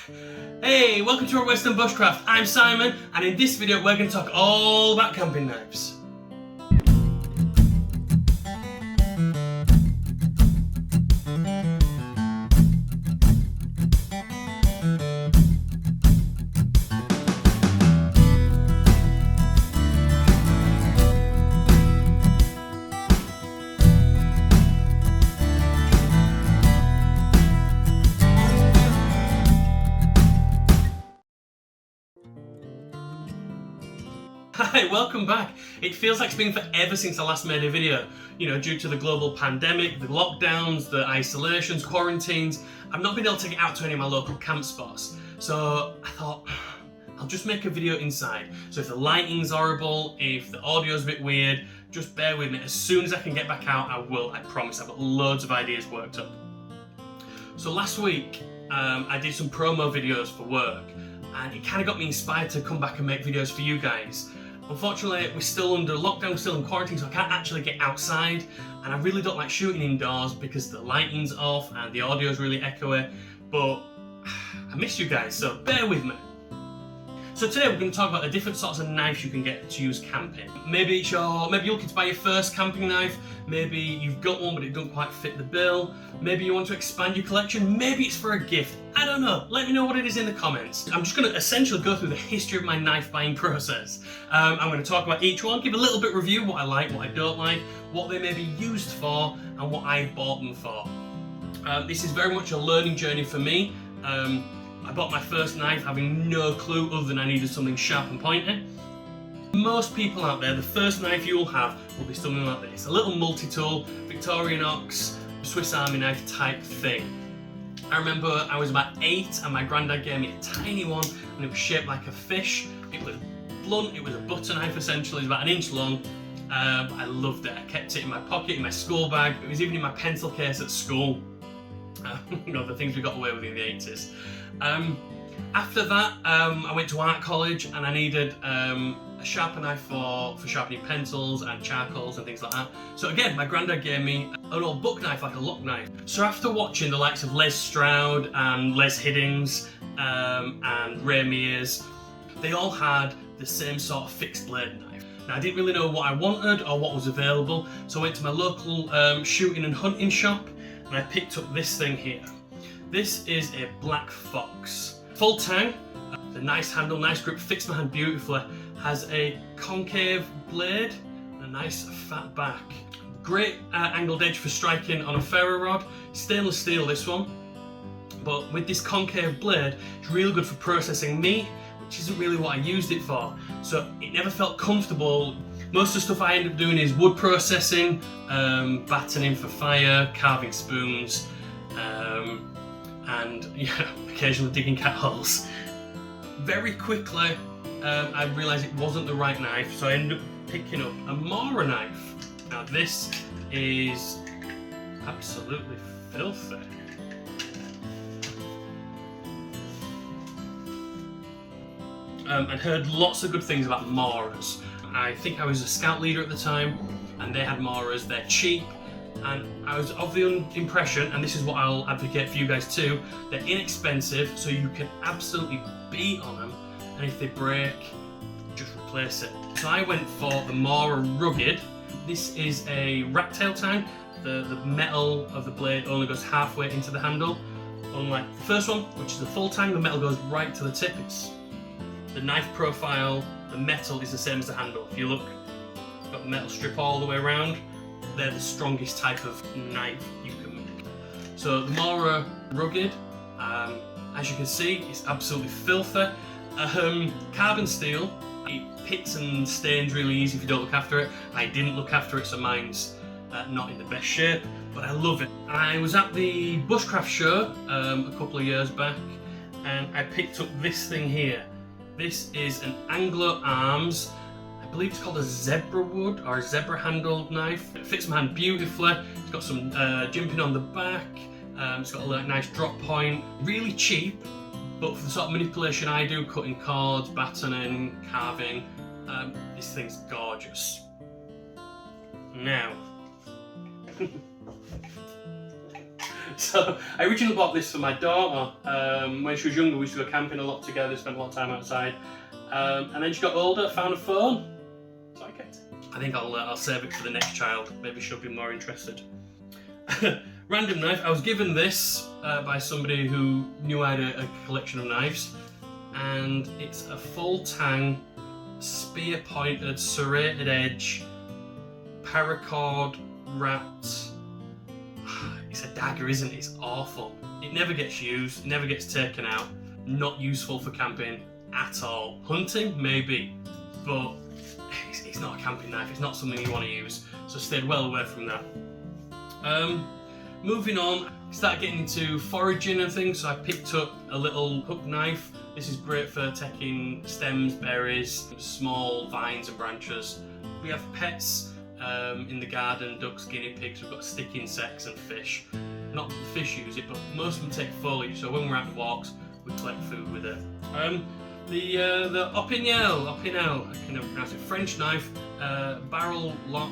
Hey, welcome to RedWeston Bushcraft. I'm Simon, and in this video we're going to talk all about camping knives. Hi, welcome back. It feels like it's been forever since I last made a video. You know, due to the global pandemic, the lockdowns, the isolations, quarantines, I've not been able to get out to any of my local camp spots. So I thought, I'll just make a video inside. So if the lighting's horrible, if the audio's a bit weird, just bear with me. As soon as I can get back out, I will, I promise. I've got loads of ideas worked up. So last week, I did some promo videos for work, and it kind of got me inspired to come back and make videos for you guys. Unfortunately, we're still under lockdown, we're still in quarantine, so I can't actually get outside, and I really don't like shooting indoors because the lighting's off and the audio's really echoey, but I miss you guys, so bear with me. So today we're going to talk about the different sorts of knives you can get to use camping. Maybe you're looking to buy your first camping knife, maybe you've got one but it doesn't quite fit the bill, maybe you want to expand your collection, maybe it's for a gift, I don't know, let me know what it is in the comments. I'm just going to essentially go through the history of my knife buying process. I'm going to talk about each one, give a little bit review, what I like, what I don't like, what they may be used for, and what I bought them for. This is very much a learning journey for me. I bought my first knife having no clue other than I needed something sharp and pointy. Most people out there, the first knife you'll have will be something like this. A little multi-tool, Victorinox, Swiss Army knife type thing. I remember I was about 8 and my granddad gave me a tiny one and it was shaped like a fish. It was blunt, it was a butter knife essentially, it was about 1 inch long. I loved it. I kept it in my pocket, in my school bag. It was even in my pencil case at school. You know, the things we got away with in the 80s. After that, I went to art college and I needed a sharper knife for sharpening pencils and charcoals and things like that. So again, my granddad gave me an old book knife, like a lock knife. So after watching the likes of Les Stroud and Les Hiddings and Ray Mears, they all had the same sort of fixed blade knife. Now I didn't really know what I wanted or what was available, so I went to my local shooting and hunting shop and I picked up this thing here. This is a Black Fox. Full tang, the nice handle, nice grip, fits my hand beautifully, has a concave blade and a nice fat back. Great angled edge for striking on a ferro rod, stainless steel this one, but with this concave blade, it's really good for processing meat, which isn't really what I used it for. So it never felt comfortable. Most of the stuff I end up doing is wood processing, battening for fire, carving spoons, and yeah, occasionally digging cat holes. Very quickly, I realised it wasn't the right knife, so I ended up picking up a Mora knife. Now this is absolutely filthy. I'd heard lots of good things about Moras. I think I was a scout leader at the time, and they had Moras. They're cheap. And I was of the impression, and this is what I'll advocate for you guys too, they're inexpensive, so you can absolutely beat on them, and if they break, just replace it. So I went for the Mora Rugged. This is a rat tail tang. The metal of the blade only goes halfway into the handle. Unlike the first one, which is the full tang, the metal goes right to the tip. It's the knife profile, the metal is the same as the handle. If you look, it's got the metal strip all the way around. They're the strongest type of knife you can make. So the Mora Rugged, as you can see, it's absolutely filthy. Carbon steel, it pits and stains really easy if you don't look after it. I didn't look after it, so mine's not in the best shape, but I love it. I was at the Bushcraft show a couple of years back, and I picked up this thing here. This is an Anglo Arms, I believe it's called a zebra wood or a zebra handled knife. It fits my hand beautifully. It's got some jimping on the back. It's got a nice drop point. Really cheap, but for the sort of manipulation I do, cutting cords, battening, carving, this thing's gorgeous. Now, So I originally bought this for my daughter. When she was younger, we used to go camping a lot together, spent a lot of time outside. And then she got older, found a phone, so I kept it. I think I'll save it for the next child. Maybe she'll be more interested. Random knife. I was given this by somebody who knew I had a collection of knives, and it's a full tang, spear-pointed, serrated edge, paracord wrapped. It's a dagger, isn't it? It's awful. It never gets used, never gets taken out. Not useful for camping at all. Hunting, maybe, but it's not a camping knife. It's not something you want to use. So stayed well away from that. Moving on, I started getting into foraging and things. So I picked up a little hook knife. This is great for taking stems, berries, small vines and branches. We have pets in the garden, ducks, guinea pigs. We've got stick insects and fish. Not that the fish use it, but most of them take foliage. So when we're out on walks, we collect food with it. The Opinel, I can never pronounce it. French knife, barrel lock.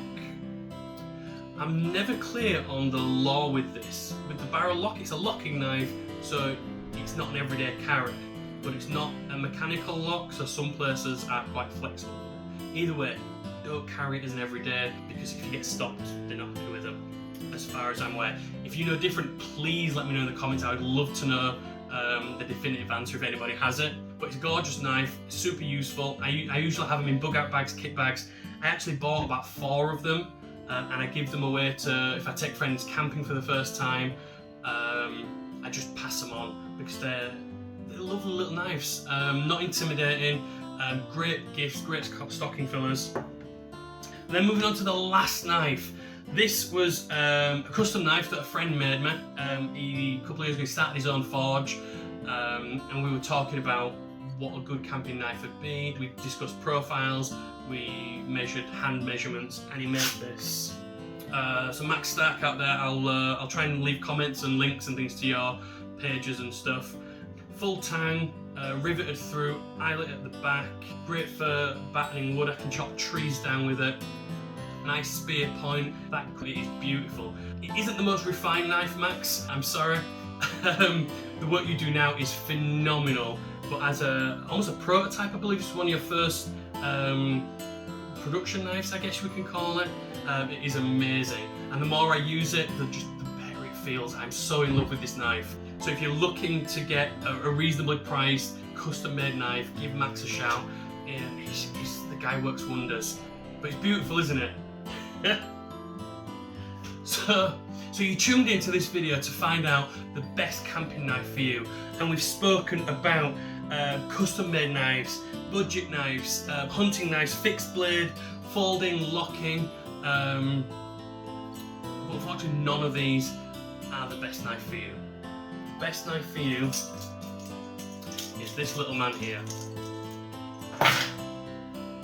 I'm never clear on the law with this. With the barrel lock, it's a locking knife, so it's not an everyday carry, but it's not a mechanical lock, so some places are quite flexible. Either way, don't carry it as an everyday, because if you get stopped, they're not happy with them, as far as I'm aware. If you know different, please let me know in the comments. I would love to know the definitive answer if anybody has it. But it's a gorgeous knife, super useful. I usually have them in bug out bags, kit bags. I actually bought about 4 of them, and I give them away to, if I take friends camping for the first time, I just pass them on because they're lovely little knives. Not intimidating, great gifts, great stocking fillers. And then moving on to the last knife. This was a custom knife that a friend made me. A couple of years ago he started his own forge, and we were talking about what a good camping knife would be. We discussed profiles, we measured hand measurements, and he made this. So Max Stark out there, I'll try and leave comments and links and things to your pages and stuff. Full tang, riveted through, eyelet at the back, great for battening wood. I can chop trees down with it. Nice spear point, that is beautiful. It isn't the most refined knife, Max, I'm sorry. The work you do now is phenomenal, but as almost a prototype, I believe it's one of your first production knives, I guess we can call it. It is amazing, and the more I use it, the better it feels. I'm so in love with this knife. So if you're looking to get a reasonably priced, custom made knife, give Max a shout. The guy works wonders. But it's beautiful, isn't it? So you tuned into this video to find out the best camping knife for you, and we've spoken about custom made knives, budget knives, hunting knives, fixed blade, folding, locking, but unfortunately none of these are the best knife for you. The best knife for you is this little man here.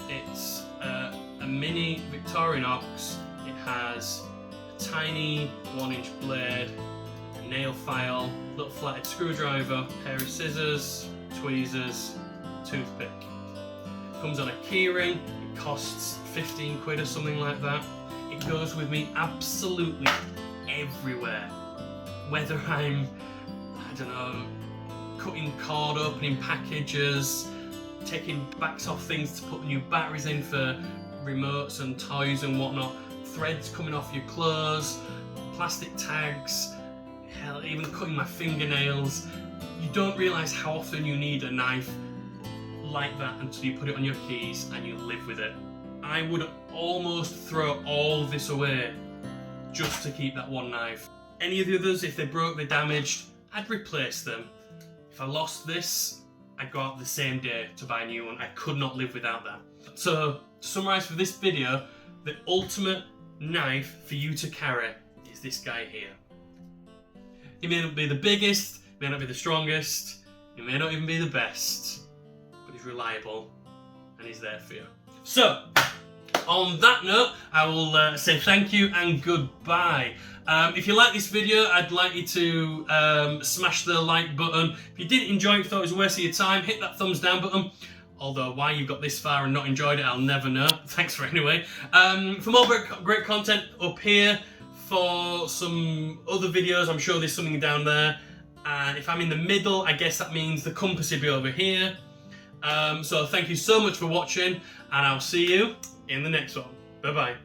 It's a mini Victorian ox. It has a tiny 1-inch blade, a nail file, little flathead screwdriver, pair of scissors, tweezers, toothpick. Comes on a keyring. It costs 15 quid or something like that. It goes with me absolutely everywhere. Whether I'm, I don't know, cutting cord, opening packages, taking backs off things to put new batteries in for remotes and toys and whatnot, threads coming off your clothes, plastic tags, hell, even cutting my fingernails. You don't realise how often you need a knife like that until you put it on your keys and you live with it. I would almost throw all of this away just to keep that one knife. Any of the others, if they broke, they're damaged, I'd replace them. If I lost this, I'd go out the same day to buy a new one. I could not live without that. So, to summarise for this video, the ultimate knife for you to carry is this guy here. He may not be the biggest, may not be the strongest, he may not even be the best, but he's reliable and he's there for you. So, on that note, I will say thank you and goodbye. If you like this video, I'd like you to smash the like button. If you didn't enjoy it, thought it was a waste of your time, hit that thumbs down button. Although why you've got this far and not enjoyed it, I'll never know. Thanks for anyway. For more great content up here, for some other videos. I'm sure there's something down there. And if I'm in the middle, I guess that means the compass will be over here. So thank you so much for watching, and I'll see you in the next one. Bye-bye.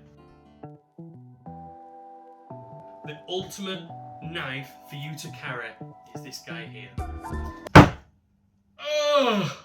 The ultimate knife for you to carry is this guy here. Oh!